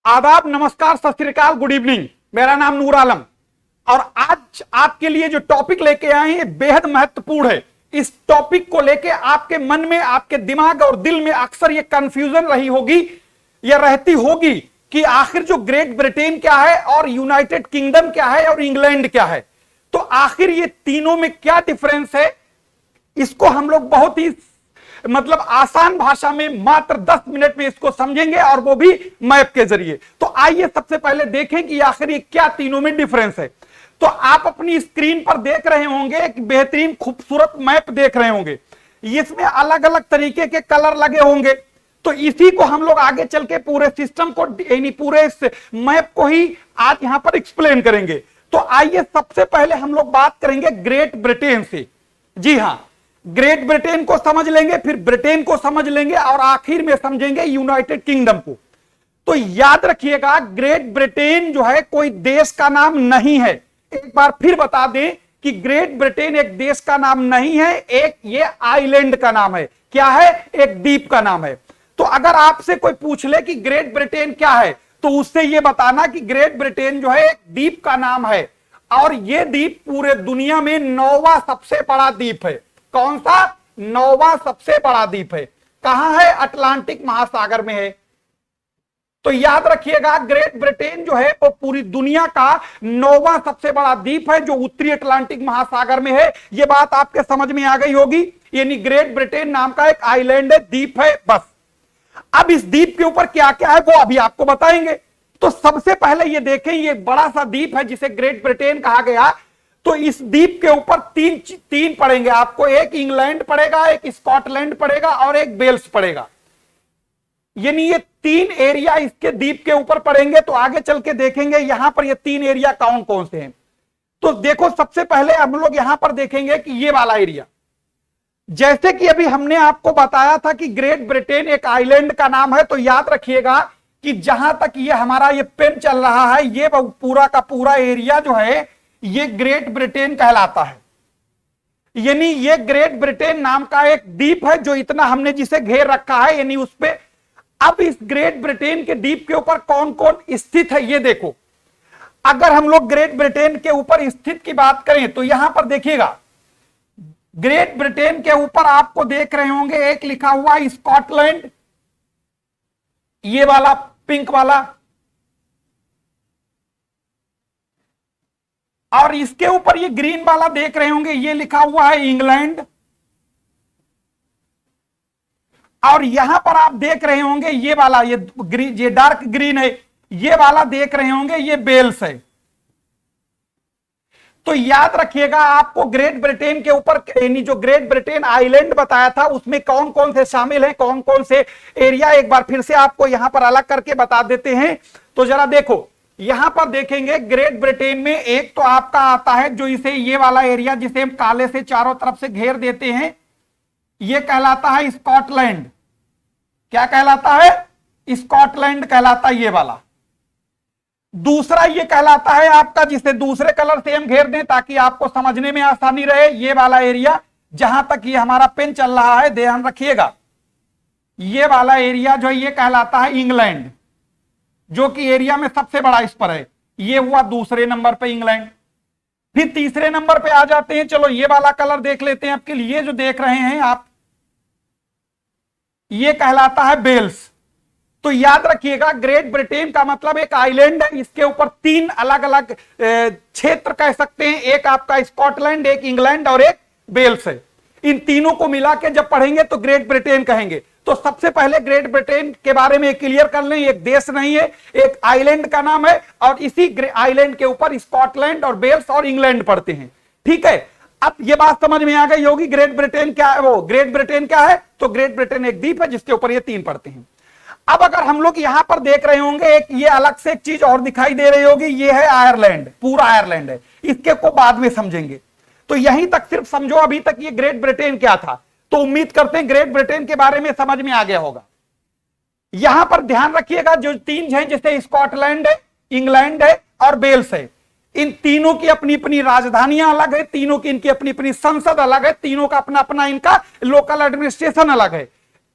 आदाब, नमस्कार, सत श्री अकाल, गुड इवनिंग। मेरा नाम नूर आलम और आज आपके लिए जो टॉपिक लेके आए हैं बेहद महत्वपूर्ण है। इस टॉपिक को लेके आपके मन में, आपके दिमाग और दिल में अक्सर ये कंफ्यूजन रही होगी या रहती होगी कि आखिर जो ग्रेट ब्रिटेन क्या है और यूनाइटेड किंगडम क्या है और इंग्लैंड क्या है, तो आखिर ये तीनों में क्या डिफरेंस है। इसको हम लोग बहुत ही आसान भाषा में मात्र 10 मिनट में इसको समझेंगे और वो भी मैप के जरिए। तो आइए सबसे पहले देखें कि आखिर ये क्या तीनों में डिफरेंस है। तो आप अपनी स्क्रीन पर देख रहे होंगे एक बेहतरीन खूबसूरत मैप देख रहे होंगे। इसमें अलग अलग तरीके के कलर लगे होंगे। तो इसी को हम लोग आगे चल के पूरे सिस्टम को यानी पूरे इस मैप को ही आज यहां पर एक्सप्लेन करेंगे। तो आइए सबसे पहले हम लोग बात करेंगे ग्रेट ब्रिटेन से। जी हां, ग्रेट ब्रिटेन को समझ लेंगे, फिर ब्रिटेन को समझ लेंगे और आखिर में समझेंगे यूनाइटेड किंगडम को। तो याद रखिएगा, ग्रेट ब्रिटेन जो है कोई देश का नाम नहीं है। एक बार फिर बता दें कि ग्रेट ब्रिटेन एक देश का नाम नहीं है, एक ये आइलैंड का नाम है। क्या है? एक द्वीप का नाम है। तो अगर आपसे कोई पूछ ले कि ग्रेट ब्रिटेन क्या है, तो उससे यह बताना कि ग्रेट ब्रिटेन जो है एक द्वीप का नाम है और यह द्वीप पूरे दुनिया में 9वां सबसे बड़ा द्वीप है। कौन सा? 9वां सबसे बड़ा द्वीप है। कहां है? अटलांटिक महासागर में है। तो याद रखिएगा, ग्रेट ब्रिटेन जो है वो पूरी दुनिया का 9वां सबसे बड़ा द्वीप है जो उत्तरी अटलांटिक महासागर में है। यह बात आपके समझ में आ गई होगी। यानी ग्रेट ब्रिटेन नाम का एक आइलैंड है, द्वीप है, बस। अब इस द्वीप के ऊपर क्या क्या है वो अभी आपको बताएंगे। तो सबसे पहले ये देखें, ये बड़ा सा द्वीप है जिसे ग्रेट ब्रिटेन कहा गया। तो इस द्वीप के ऊपर तीन पड़ेंगे आपको। एक इंग्लैंड पड़ेगा, एक स्कॉटलैंड पड़ेगा और एक वेल्स पड़ेगा। यानी ये 3 एरिया इसके द्वीप के ऊपर पड़ेंगे। तो आगे चल के देखेंगे यहां पर ये 3 एरिया कौन कौन से हैं। तो देखो, सबसे पहले हम लोग यहां पर देखेंगे कि ये वाला एरिया, जैसे कि अभी हमने आपको बताया था कि ग्रेट ब्रिटेन एक आइलैंड का नाम है। तो याद रखिएगा कि जहां तक ये हमारा ये पेन चल रहा है, ये पूरा का पूरा एरिया जो है ये ग्रेट ब्रिटेन कहलाता है। यानी ये ग्रेट ब्रिटेन नाम का एक द्वीप है जो इतना हमने जिसे घेर रखा है, यानी उस पे। अब इस ग्रेट ब्रिटेन के द्वीप के ऊपर कौन कौन स्थित है ये देखो। अगर हम लोग ग्रेट ब्रिटेन के ऊपर स्थित की बात करें तो यहां पर देखिएगा, ग्रेट ब्रिटेन के ऊपर आपको देख रहे होंगे एक लिखा हुआ स्कॉटलैंड, ये वाला पिंक वाला, और इसके ऊपर ये ग्रीन वाला देख रहे होंगे, ये लिखा हुआ है इंग्लैंड। और यहां पर आप देख रहे होंगे ये वाला, ये डार्क ग्रीन है, ये वाला देख रहे होंगे ये वेल्स है। तो याद रखिएगा, आपको ग्रेट ब्रिटेन के ऊपर यानी जो ग्रेट ब्रिटेन आइलैंड बताया था उसमें कौन कौन से शामिल हैं, कौन कौन से एरिया, एक बार फिर से आपको यहां पर अलग करके बता देते हैं। तो जरा देखो, यहां पर देखेंगे ग्रेट ब्रिटेन में एक तो आपका आता है जो इसे ये वाला एरिया जिसे हम काले से चारों तरफ से घेर देते हैं, ये कहलाता है स्कॉटलैंड। क्या कहलाता है? स्कॉटलैंड कहलाता है ये वाला। दूसरा ये कहलाता है आपका, जिसे दूसरे कलर से हम घेर दें ताकि आपको समझने में आसानी रहे, ये वाला एरिया जहां तक ये हमारा पेन चल रहा है, ध्यान रखिएगा, ये वाला एरिया जो है ये कहलाता है इंग्लैंड, जो कि एरिया में सबसे बड़ा इस पर है। ये हुआ दूसरे नंबर पे इंग्लैंड। फिर तीसरे नंबर पे आ जाते हैं, चलो ये वाला कलर देख लेते हैं आपके लिए, जो देख रहे हैं आप, ये कहलाता है वेल्स। तो याद रखिएगा, ग्रेट ब्रिटेन का मतलब एक आइलैंड है, इसके ऊपर 3 अलग अलग क्षेत्र कह सकते हैं, एक आपका स्कॉटलैंड, एक इंग्लैंड और एक वेल्स है। इन तीनों को मिला के जब पढ़ेंगे तो ग्रेट ब्रिटेन कहेंगे। तो सबसे पहले ग्रेट ब्रिटेन के बारे में क्लियर कर लें, एक देश नहीं है, एक आइलैंड का नाम है और इसी आइलैंड के ऊपर स्कॉटलैंड और वेल्स और इंग्लैंड पड़ते हैं। ठीक है, अब ये बात समझ में आ गई होगी ग्रेट ब्रिटेन क्या है। वो ग्रेट ब्रिटेन क्या है? तो ग्रेट ब्रिटेन एक द्वीप है जिसके ऊपर ये 3 पड़ते हैं। अब अगर हम लोग यहां पर देख रहे होंगे, एक ये अलग से एक चीज और दिखाई दे रही होगी, ये है आयरलैंड, पूरा आयरलैंड है, इसके को बाद में समझेंगे। तो यहीं तक सिर्फ समझो अभी तक ये ग्रेट ब्रिटेन क्या था। तो उम्मीद करते हैं ग्रेट ब्रिटेन के बारे में समझ में आ गया होगा। यहां पर ध्यान रखिएगा, जो 3 हैं जैसे स्कॉटलैंड है, इंग्लैंड है और वेल्स है, इन तीनों की अपनी अपनी राजधानियां अलग है, तीनों की इनकी अपनी अपनी संसद अलग है, तीनों का अपना अपना इनका लोकल एडमिनिस्ट्रेशन अलग है।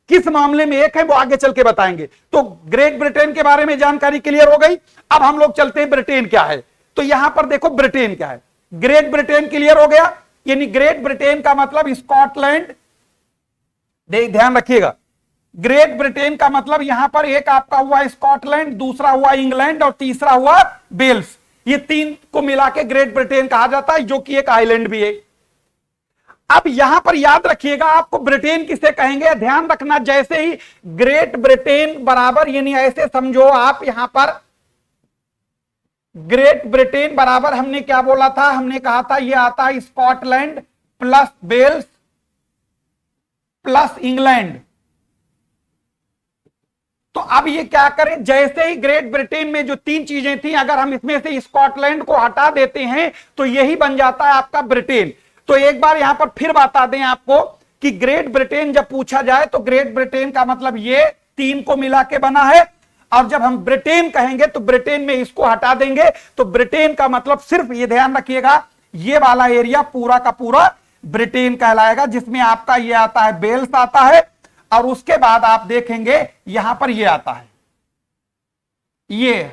किस मामले में एक है वो आगे चल के बताएंगे। तो ग्रेट ब्रिटेन के बारे में जानकारी क्लियर हो गई। अब हम लोग चलते हैं ब्रिटेन क्या है। तो यहां पर देखो ब्रिटेन क्या है। ग्रेट ब्रिटेन क्लियर हो गया, यानी ग्रेट ब्रिटेन का मतलब स्कॉटलैंड, ध्यान रखिएगा, ग्रेट ब्रिटेन का मतलब यहां पर एक आपका हुआ स्कॉटलैंड, दूसरा हुआ इंग्लैंड और तीसरा हुआ वेल्स। ये तीन को मिला के ग्रेट ब्रिटेन कहा जाता है, जो कि एक आइलैंड भी है। अब यहां पर याद रखिएगा, आपको ब्रिटेन किसे कहेंगे ध्यान रखना। जैसे ही ग्रेट ब्रिटेन बराबर, यानी ऐसे समझो आप यहां पर ग्रेट ब्रिटेन बराबर हमने क्या बोला था, हमने कहा था ये आता है Scotland plus Wales plus England. तो अब ये क्या करें, जैसे ही ग्रेट ब्रिटेन में जो तीन चीजें थी, अगर हम इसमें से स्कॉटलैंड को हटा देते हैं तो यही बन जाता है आपका ब्रिटेन। तो एक बार यहां पर फिर बता दें आपको कि ग्रेट ब्रिटेन जब पूछा जाए तो ग्रेट ब्रिटेन का मतलब ये तीन को मिला के बना है, और जब हम ब्रिटेन कहेंगे तो ब्रिटेन में इसको हटा देंगे तो ब्रिटेन का मतलब सिर्फ ये ध्यान रखिएगा, ये वाला एरिया पूरा का पूरा ब्रिटेन कहलाएगा, जिसमें आपका ये आता है वेल्स आता है, और उसके बाद आप देखेंगे यहां पर ये आता है, ये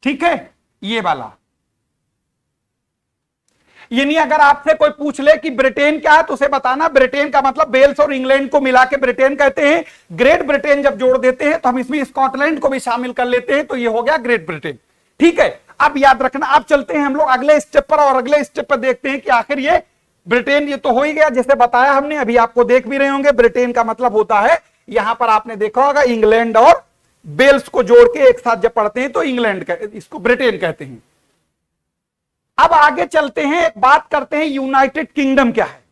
ठीक है, ये वाला। यानी अगर आपसे कोई पूछ ले कि ब्रिटेन क्या है तो उसे बताना ब्रिटेन का मतलब वेल्स और इंग्लैंड को मिला के ब्रिटेन कहते हैं। ग्रेट ब्रिटेन जब जोड़ देते हैं तो हम इसमें स्कॉटलैंड को भी शामिल कर लेते हैं, तो ये हो गया ग्रेट ब्रिटेन। ठीक है, अब याद रखना। अब चलते हैं हम लोग अगले स्टेप पर, और अगले स्टेप पर देखते हैं कि आखिर ये ब्रिटेन, ये तो हो ही गया जैसे बताया हमने, अभी आपको देख भी रहे होंगे। ब्रिटेन का मतलब होता है, यहां पर आपने देखा होगा इंग्लैंड और वेल्स को जोड़ के एक साथ जब पढ़ते हैं तो इंग्लैंड इसको ब्रिटेन कहते हैं। अब आगे चलते हैं, एक बात करते हैं यूनाइटेड किंगडम क्या है।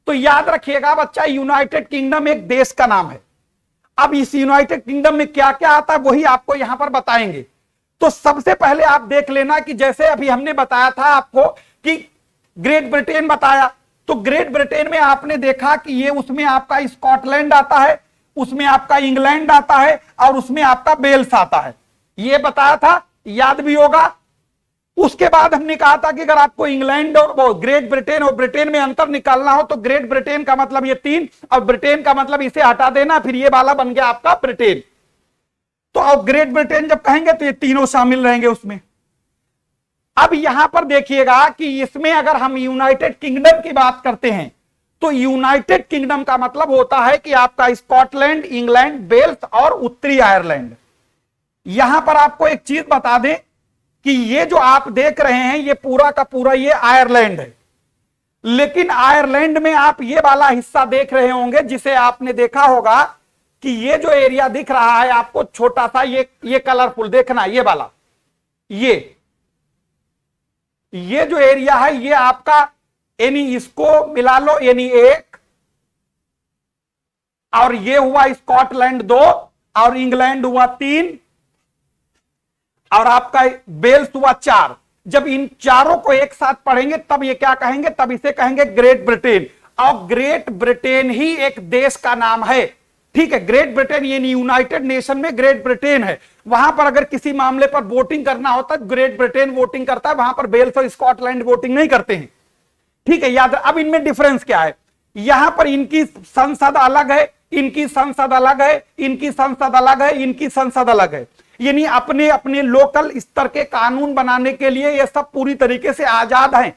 तो याद रखिएगा बच्चा, यूनाइटेड किंगडम एक देश का नाम है। अब इस यूनाइटेड किंगडम में क्या क्या आता है वही आपको यहां पर बताएंगे। तो सबसे पहले आप देख लेना कि जैसे अभी हमने बताया था आपको कि ग्रेट ब्रिटेन बताया, तो ग्रेट ब्रिटेन में आपने देखा कि ये उसमें आपका स्कॉटलैंड आता है, उसमें आपका इंग्लैंड आता है, और उसमें आपका वेल्स आता है, ये बताया था, याद भी होगा। उसके बाद हमने कहा था कि अगर आपको इंग्लैंड और ग्रेट ब्रिटेन और ब्रिटेन में अंतर निकालना हो तो ग्रेट ब्रिटेन का मतलब ये तीन, और ब्रिटेन का मतलब इसे हटा देना, फिर ये वाला बन गया आपका ब्रिटेन। तो अब ग्रेट ब्रिटेन जब कहेंगे तो ये तीनों शामिल रहेंगे उसमें। अब यहां पर देखिएगा कि इसमें अगर हम यूनाइटेड किंगडम की बात करते हैं तो यूनाइटेड किंगडम का मतलब होता है कि आपका स्कॉटलैंड, इंग्लैंड, वेल्स और उत्तरी आयरलैंड। यहां पर आपको एक चीज बता दें कि ये जो आप देख रहे हैं ये पूरा का पूरा ये आयरलैंड है, लेकिन आयरलैंड में आप ये वाला हिस्सा देख रहे होंगे जिसे आपने देखा होगा कि ये जो एरिया दिख रहा है आपको छोटा सा, ये कलरफुल देखना, ये वाला, ये जो एरिया है ये आपका, यानी इसको मिला लो, यानी एक, और ये हुआ स्कॉटलैंड 2, और इंग्लैंड हुआ 3, और आपका वेल्स हुआ 4। जब इन चारों को एक साथ पढ़ेंगे तब ये क्या कहेंगे, तब इसे कहेंगे ग्रेट ब्रिटेन। और ग्रेट ब्रिटेन ही एक देश का नाम है। ठीक है, ग्रेट ब्रिटेन, ये यूनाइटेड नेशन में ग्रेट ब्रिटेन है। वहां पर अगर किसी मामले पर वोटिंग करना होता है ग्रेट ब्रिटेन वोटिंग करता है, वहां पर वेल्स और स्कॉटलैंड वोटिंग नहीं करते हैं। ठीक है, याद। अब इनमें डिफरेंस क्या है, यहां पर इनकी संसद अलग है, इनकी संसद अलग है, इनकी संसद अलग है, इनकी संसद अलग है। यानी अपने अपने लोकल स्तर के कानून बनाने के लिए ये सब पूरी तरीके से आजाद हैं।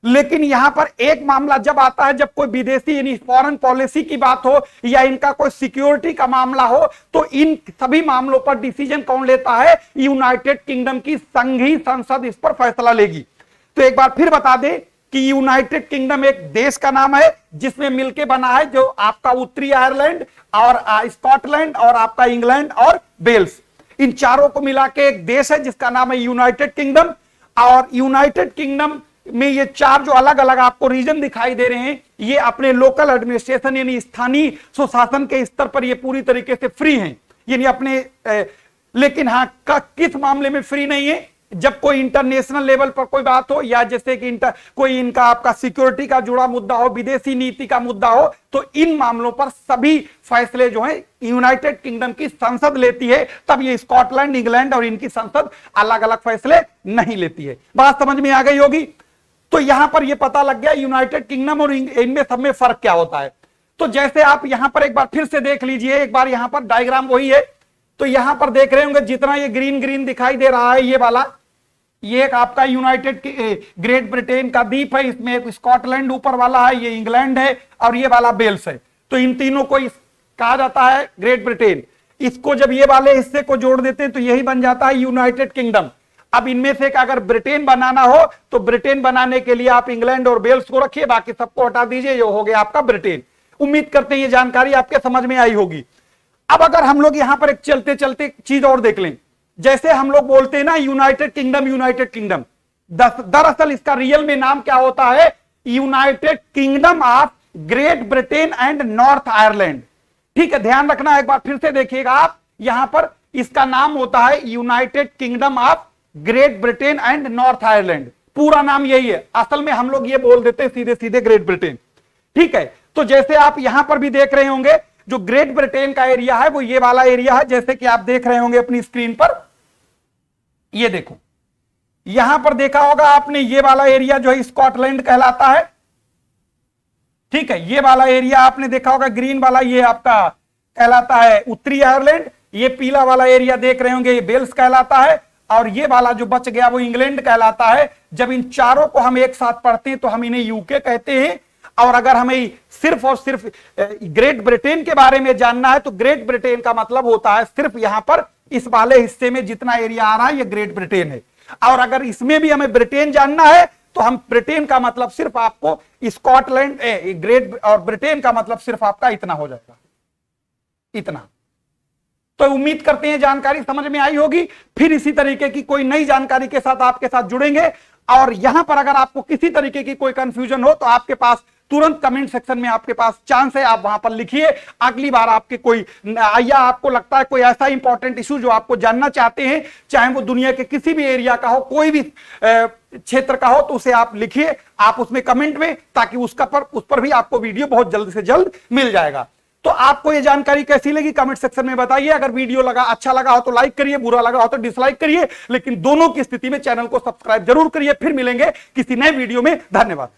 लेकिन यहां पर एक मामला जब आता है, जब कोई विदेशी यानी फॉरेन पॉलिसी की बात हो या इनका कोई सिक्योरिटी का मामला हो, तो इन सभी मामलों पर डिसीजन कौन लेता है, यूनाइटेड किंगडम की संघीय संसद इस पर फैसला लेगी। तो एक बार फिर बता दें कि यूनाइटेड किंगडम एक देश का नाम है जिसमें मिलके बना है जो आपका उत्तरी आयरलैंड और स्कॉटलैंड और आपका इंग्लैंड और वेल्स, इन चारों को मिला के एक देश है जिसका नाम है यूनाइटेड किंगडम। और यूनाइटेड किंगडम में ये चार जो अलग अलग आपको रीजन दिखाई दे रहे हैं, ये अपने लोकल एडमिनिस्ट्रेशन यानी स्थानीय सुशासन के स्तर पर ये पूरी तरीके से फ्री हैं, यानी अपने लेकिन हाँ किस मामले में फ्री नहीं है, जब कोई इंटरनेशनल लेवल पर कोई बात हो या जैसे कि कोई इनका आपका सिक्योरिटी का जुड़ा मुद्दा हो, विदेशी नीति का मुद्दा हो, तो इन मामलों पर सभी फैसले जो है यूनाइटेड किंगडम की संसद लेती है। तब ये स्कॉटलैंड, इंग्लैंड और इनकी संसद अलग अलग फैसले नहीं लेती है। बात समझ में आ गई होगी। तो यहां पर यह पता लग गया यूनाइटेड किंगडम और इनमें सब में फर्क क्या होता है। तो जैसे आप यहां पर एक बार फिर से देख लीजिए, एक बार यहां पर डायग्राम वही है। तो यहां पर देख रहे होंगे जितना ये ग्रीन ग्रीन दिखाई दे रहा है, ये वाला, ये एक आपका यूनाइटेड ग्रेट ब्रिटेन का द्वीप है, इसमें एक स्कॉटलैंड ऊपर वाला है, ये इंग्लैंड है और ये वाला वेल्स है। तो इन तीनों को कहा जाता है ग्रेट ब्रिटेन। इसको जब ये वाले हिस्से को जोड़ देते हैं तो यही बन जाता है यूनाइटेड किंगडम। अब इनमें से अगर ब्रिटेन बनाना हो तो ब्रिटेन बनाने के लिए आप इंग्लैंड और वेल्स को रखिए, बाकी सबको हटा दीजिए, ये हो गया आपका ब्रिटेन। उम्मीद करते हैं ये जानकारी आपके समझ में आई होगी। अब अगर हम लोग यहां पर एक चलते चलते चीज और देख लें, जैसे हम लोग बोलते हैं ना यूनाइटेड किंगडम, यूनाइटेड किंगडम, दरअसल इसका रियल में नाम क्या होता है, United kingdom of great Britain and north Ireland. ठीक है, ध्यान रखना, एक बार फिर से देखिएगा आप, यहां पर इसका नाम होता है United kingdom of great Britain and north Ireland. पूरा नाम यही है, असल में हम लोग ये बोल देते हैं सीधे सीधे ग्रेट ब्रिटेन। ठीक है, तो जैसे आप यहां पर भी देख रहे होंगे, जो ग्रेट ब्रिटेन का एरिया है वो ये वाला एरिया है, जैसे कि आप देख रहे होंगे अपनी स्क्रीन पर, ये देखो, यहां पर देखा होगा आपने, ये वाला एरिया जो है स्कॉटलैंड कहलाता है। ठीक है, ये वाला एरिया आपने देखा होगा ग्रीन वाला, ये आपका कहलाता है उत्तरी आयरलैंड। ये पीला वाला एरिया देख रहे होंगे, ये वेल्स कहलाता है, और ये वाला जो बच गया वो इंग्लैंड कहलाता है। जब इन चारों को हम एक साथ पढ़ते हैं तो हम इन्हें यूके कहते हैं। और अगर हमें सिर्फ और सिर्फ ग्रेट ब्रिटेन के बारे में जानना है तो ग्रेट ब्रिटेन का मतलब होता है सिर्फ यहां पर इस वाले हिस्से में जितना एरिया आ रहा है ये ग्रेट ब्रिटेन है। और अगर इसमें भी हमें ब्रिटेन जानना है तो हम ब्रिटेन का मतलब सिर्फ आपको स्कॉटलैंड, ग्रेट और ब्रिटेन का मतलब सिर्फ आपका इतना हो जाएगा, इतना। तो उम्मीद करते हैं जानकारी समझ में आई होगी। फिर इसी तरीके की कोई नई जानकारी के साथ आपके साथ जुड़ेंगे। और यहां पर अगर आपको किसी तरीके की कोई कंफ्यूजन हो तो आपके पास तुरंत कमेंट सेक्शन में आपके पास चांस है, आप वहां पर लिखिए। अगली बार आपके कोई, या आपको लगता है कोई ऐसा इंपॉर्टेंट इशू जो आपको जानना चाहते हैं, चाहे वो दुनिया के किसी भी एरिया का हो, कोई भी क्षेत्र का हो, तो उसे आप लिखिए आप उसमें कमेंट में, ताकि उस पर भी आपको वीडियो बहुत जल्द से जल्द मिल जाएगा। तो आपको ये जानकारी कैसी लगी कमेंट सेक्शन में बताइए। अगर वीडियो अच्छा लगा हो तो लाइक करिए, बुरा लगा हो तो डिसलाइक करिए, लेकिन दोनों की स्थिति में चैनल को सब्सक्राइब जरूर करिए। फिर मिलेंगे किसी नए वीडियो में, धन्यवाद।